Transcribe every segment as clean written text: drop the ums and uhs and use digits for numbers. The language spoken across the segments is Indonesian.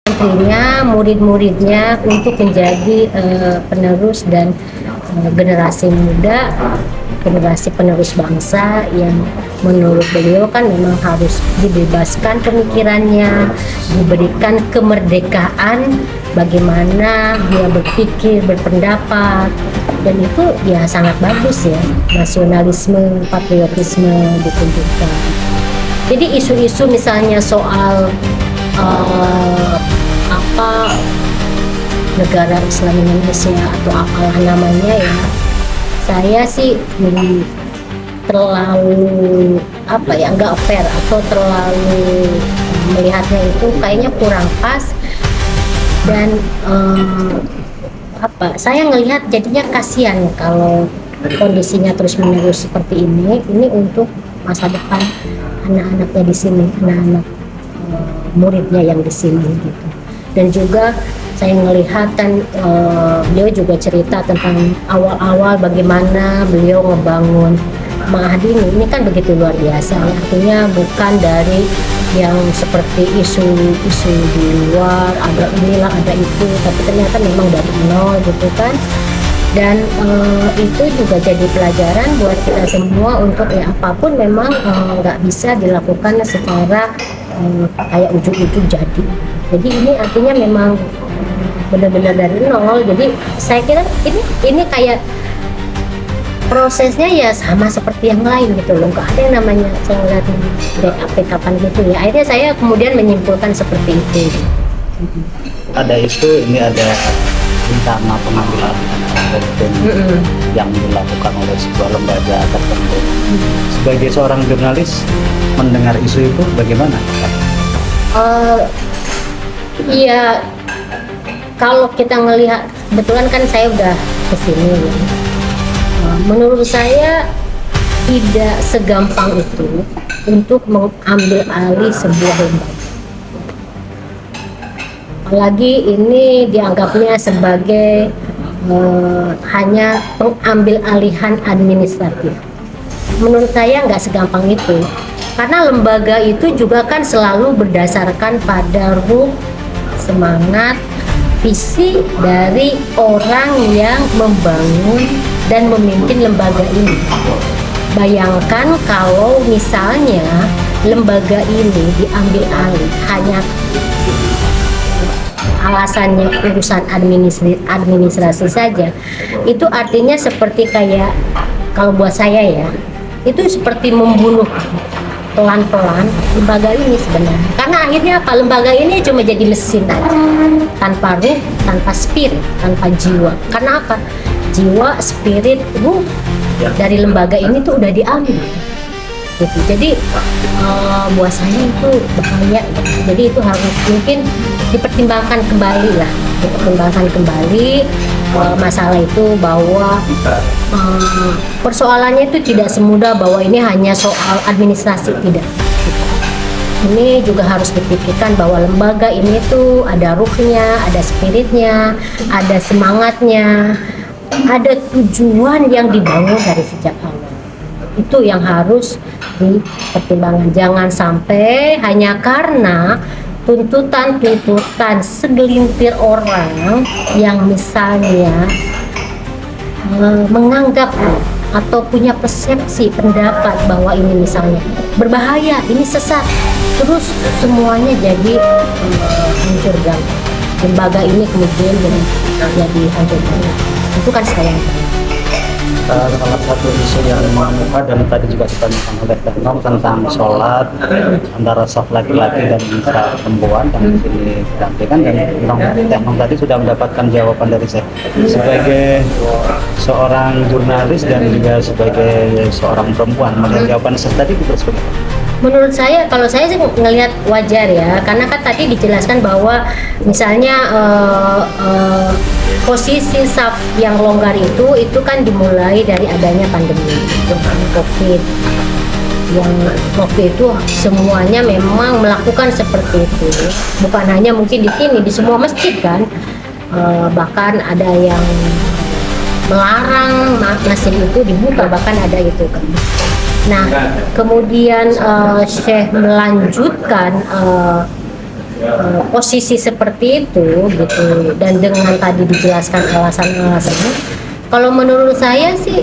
Tentunya murid-muridnya untuk menjadi penerus dan generasi muda, generasi penerus bangsa yang menurut beliau kan memang harus dibebaskan pemikirannya, diberikan kemerdekaan bagaimana dia berpikir, berpendapat, dan itu ya sangat bagus ya, nasionalisme, patriotisme ditunjukkan. Jadi isu-isu misalnya soal negara Islam Indonesia atau apalah namanya ya, saya sih terlalu nggak fair atau terlalu melihatnya itu kayaknya kurang pas, dan saya ngelihat jadinya kasihan kalau kondisinya terus menerus seperti ini untuk masa depan anak-anaknya di sini, anak-anak muridnya yang di sini gitu. Dan juga saya melihat kan beliau juga cerita tentang awal-awal bagaimana beliau ngebangun Ma'had ini kan begitu luar biasa, artinya bukan dari yang seperti isu-isu di luar, ada inilah ada itu, tapi ternyata memang dari nol gitu kan. Dan itu juga jadi pelajaran buat kita semua untuk ya apapun memang nggak bisa dilakukan secara kayak ujuk-ujuk jadi. Jadi ini artinya memang benar-benar dari nol. Jadi saya kira ini kayak prosesnya ya sama seperti yang lain gitu loh, nggak ada yang namanya saya ngeliat BAP kapan gitu ya. Akhirnya saya kemudian menyimpulkan seperti itu. Ada itu, ini ada rencana pengambilan yang dilakukan oleh sebuah lembaga tertentu. Sebagai seorang jurnalis mendengar isu itu bagaimana? Iya, kalau kita ngelihat, kebetulan kan saya udah kesini ya. Menurut saya tidak segampang itu untuk mengambil alih sebuah lembaga. Apalagi ini dianggapnya sebagai hanya pengambil alihan administratif. Menurut saya nggak segampang itu, karena lembaga itu juga kan selalu berdasarkan pada ruh, semangat, visi dari orang yang membangun dan memimpin lembaga ini. Bayangkan kalau misalnya lembaga ini diambil alih hanya alasannya urusan administrasi saja, itu artinya seperti kayak, kalau buat saya ya, itu seperti membunuh pelan-pelan lembaga ini sebenarnya. Karena akhirnya apa? Lembaga ini cuma jadi mesin aja, tanpa ruh, tanpa spirit, tanpa jiwa. Karena apa? Jiwa, spirit, ruh dari lembaga ini tuh udah diambil gitu. Jadi buat saya itu bahaya gitu. Jadi itu harus mungkin dipertimbangkan kembali lah, masalah itu, bahwa persoalannya itu tidak semudah bahwa ini hanya soal administrasi, tidak. Ini juga harus dipikirkan bahwa lembaga ini tuh ada ruhnya, ada spiritnya, ada semangatnya, ada tujuan yang dibangun dari sejak awal. Itu yang harus dipertimbangkan. Jangan sampai hanya karena tuntutan segelintir orang yang misalnya menganggap atau punya persepsi pendapat bahwa ini misalnya berbahaya, ini sesat, terus semuanya jadi hancur gampang. Lembaga ini kemudian jadi hancur gampang. Itu kan sayang. Salah satu isu yang mengemuka dan tadi juga ditanyakan oleh Teknom tentang sholat antara saf laki-laki dan saf perempuan yang di sini ditampilkan, dan Teknom tadi sudah mendapatkan jawaban dari saya sebagai seorang jurnalis dan juga sebagai seorang perempuan. Melihat jawaban saya tadi itu seperti menurut saya, kalau saya sih ngelihat wajar ya, karena kan tadi dijelaskan bahwa misalnya posisi saf yang longgar itu kan dimulai dari adanya pandemi COVID yang waktu itu semuanya memang melakukan seperti itu, bukan hanya mungkin di sini, di semua masjid kan. Bahkan ada yang melarang masjid itu dibuka, bahkan ada itu kan. Nah kemudian Syekh melanjutkan posisi seperti itu gitu, dan dengan tadi dijelaskan alasan-alasannya. Kalau menurut saya sih,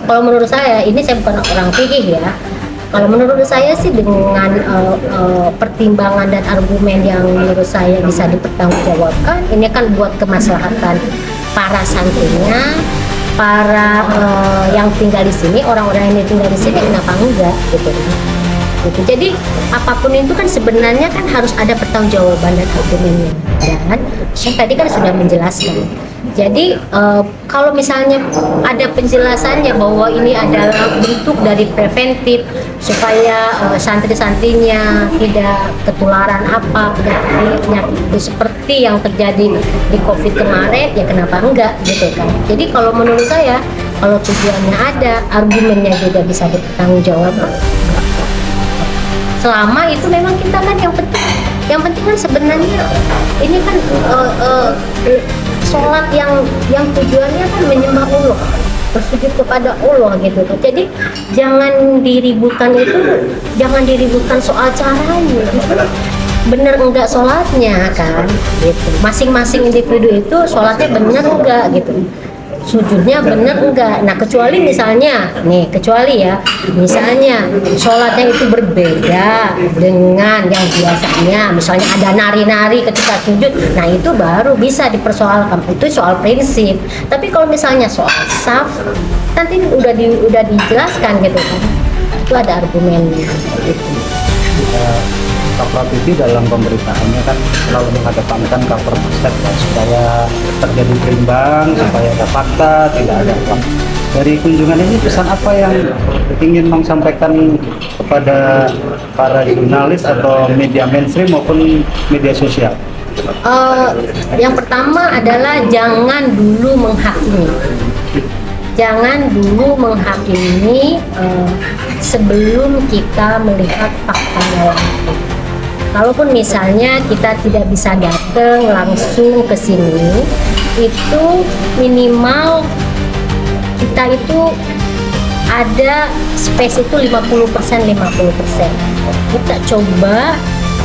kalau menurut saya, ini saya bukan orang fikih ya. Kalau menurut saya sih dengan pertimbangan dan argumen yang menurut saya bisa dipertanggungjawabkan, ini kan buat kemaslahatan para santrinya, para yang tinggal di sini, orang-orang yang tinggal di sini, kenapa enggak gitu. Jadi apapun itu kan sebenarnya kan harus ada pertanggungjawaban dan argumennya. Dan Syekh tadi kan sudah menjelaskan. Jadi kalau misalnya ada penjelasannya bahwa ini adalah bentuk dari preventif supaya santri-santrinya tidak ketularan apa penyakit itu seperti yang terjadi di COVID kemarin, ya kenapa enggak gitu kan. Jadi kalau menurut saya, kalau tujuannya ada, argumennya juga bisa dipertanggungjawabkan. Selama itu memang kita kan yang penting kan sebenarnya ini kan sholat yang tujuannya kan menyembah Allah, bersujud kepada Allah gitu. Jadi jangan diributkan soal caranya, gitu. Bener enggak sholatnya kan gitu. Masing-masing individu itu sholatnya bener enggak gitu, sujudnya benar enggak. Nah kecuali misalnya sholatnya itu berbeda dengan yang biasanya, misalnya ada nari-nari ketika sujud, nah itu baru bisa dipersoalkan, itu soal prinsip. Tapi kalau misalnya soal saf, nanti udah dijelaskan gitu kan, itu ada argumennya gitu. Kapra TV dalam pemberitaannya kan selalu mengedepankan cover set supaya terjadi berimbang, supaya ada fakta, tidak ada uang. Dari kunjungan ini pesan apa yang ingin Bang sampaikan kepada para jurnalis atau media mainstream maupun media sosial? Yang pertama adalah jangan dulu menghakimi. Jangan dulu menghakimi sebelum kita melihat faktanya langsung. Kalaupun misalnya kita tidak bisa datang langsung ke sini, itu minimal kita itu ada space itu 50%. Kita coba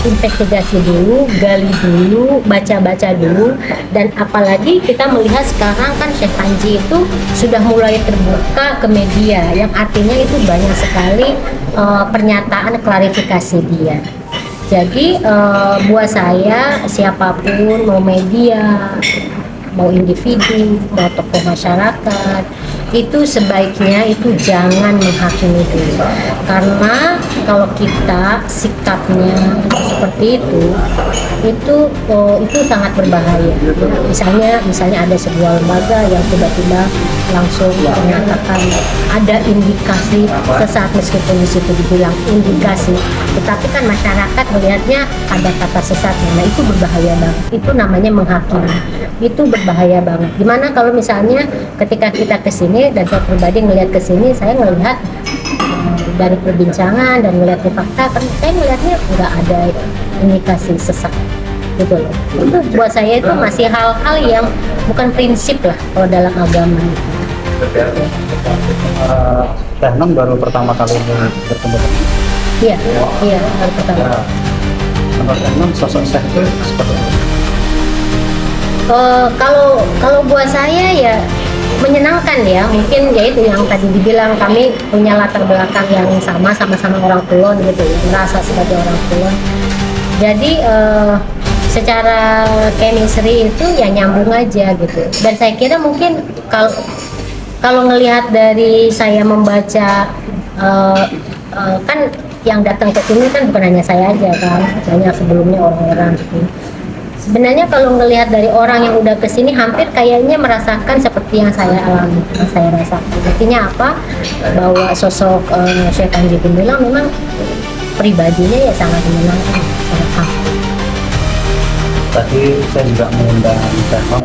investigasi dulu, gali dulu, baca-baca dulu, dan apalagi kita melihat sekarang kan Syekh Panji itu sudah mulai terbuka ke media, yang artinya itu banyak sekali pernyataan klarifikasi dia. Jadi buat saya, siapapun, mau media, mau individu, mau tokoh masyarakat, itu sebaiknya itu jangan menghakimi dulu. Karena kalau kita sikapnya seperti itu sangat berbahaya. Misalnya ada sebuah lembaga yang tiba-tiba langsung menyatakan ada indikasi sesat, meskipun di situ dibilang indikasi, tetapi kan masyarakat melihatnya ada kata sesatnya. Nah itu berbahaya banget. Itu namanya menghakimi. Itu berbahaya banget. Gimana kalau misalnya ketika kita kesini, dan saya pribadi ngelihat kesini, saya ngelihat dari perbincangan dan melihat fakta, kan saya melihatnya nggak ada indikasi sesat gitu loh. Itu buat saya itu masih hal-hal yang bukan prinsip lah kalau dalam agama. Teh Nun baru pertama kali ini bertemu. Iya, baru pertama. Menurut Teh Nun sosok Syekh itu seperti apa? Kalau buat saya ya menyenangkan ya, mungkin ya itu yang tadi dibilang, kami punya latar belakang yang sama-sama orang Kulon gitu ya, merasa sebagai orang Kulon. Jadi secara chemistry itu ya nyambung aja gitu. Dan saya kira mungkin kalau ngelihat dari saya membaca kan yang datang ke sini kan bukan hanya saya aja kan, banyak sebelumnya orang-orang gitu. Sebenarnya kalau ngelihat dari orang yang udah kesini, hampir kayaknya merasakan seperti yang saya alami, yang saya rasakan. Artinya apa? Bahwa sosok Syekh Panji Gumilang memang pribadinya ya sangat menyenangkan, sangat khas. Tadi saya juga mengundang Teh Nun